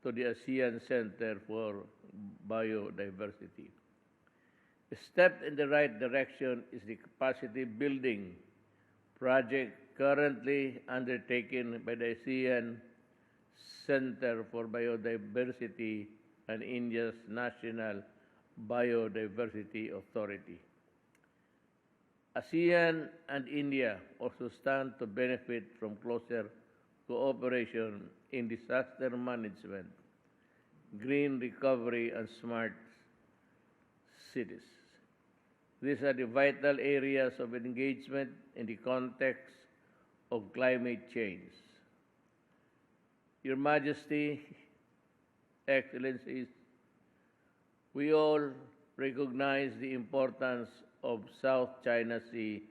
to the ASEAN Center for Biodiversity. A step in the right direction is the capacity building project currently undertaken by the ASEAN Center for Biodiversity and India's National Biodiversity Authority. ASEAN and India also stand to benefit from closer cooperation in disaster management, green recovery, and smart cities. These are the vital areas of engagement in the context of climate change. Your Majesty, Excellencies, we all recognize the importance of South China Sea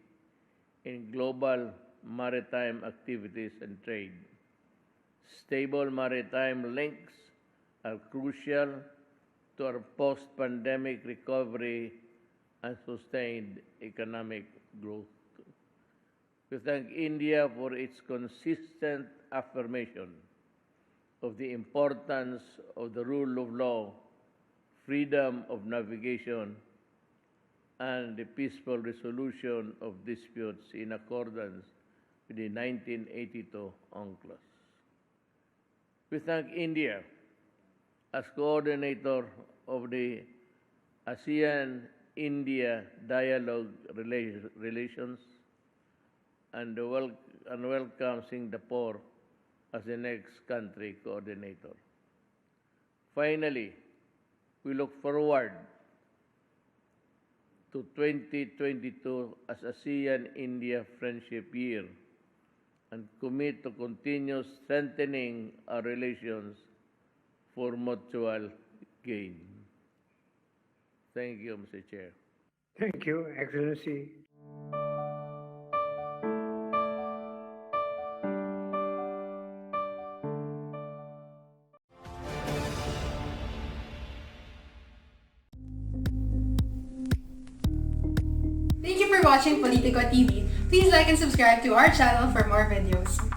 in global maritime activities and trade. Stable maritime links are crucial to our post-pandemic recovery and sustained economic growth. We thank India for its consistent affirmation of the importance of the rule of law, freedom of navigation, and the peaceful resolution of disputes in accordance with the 1982 UNCLOS. We thank India as coordinator of the ASEAN-India dialogue relations and welcome Singapore as the next country coordinator. Finally, we look forward to 2022 as ASEAN-India Friendship Year and commit to continue strengthening our relations for mutual gain. Thank you, Mr. Chair. Thank you, Excellency. Thank you for watching Politico TV. Please like and subscribe to our channel for more videos.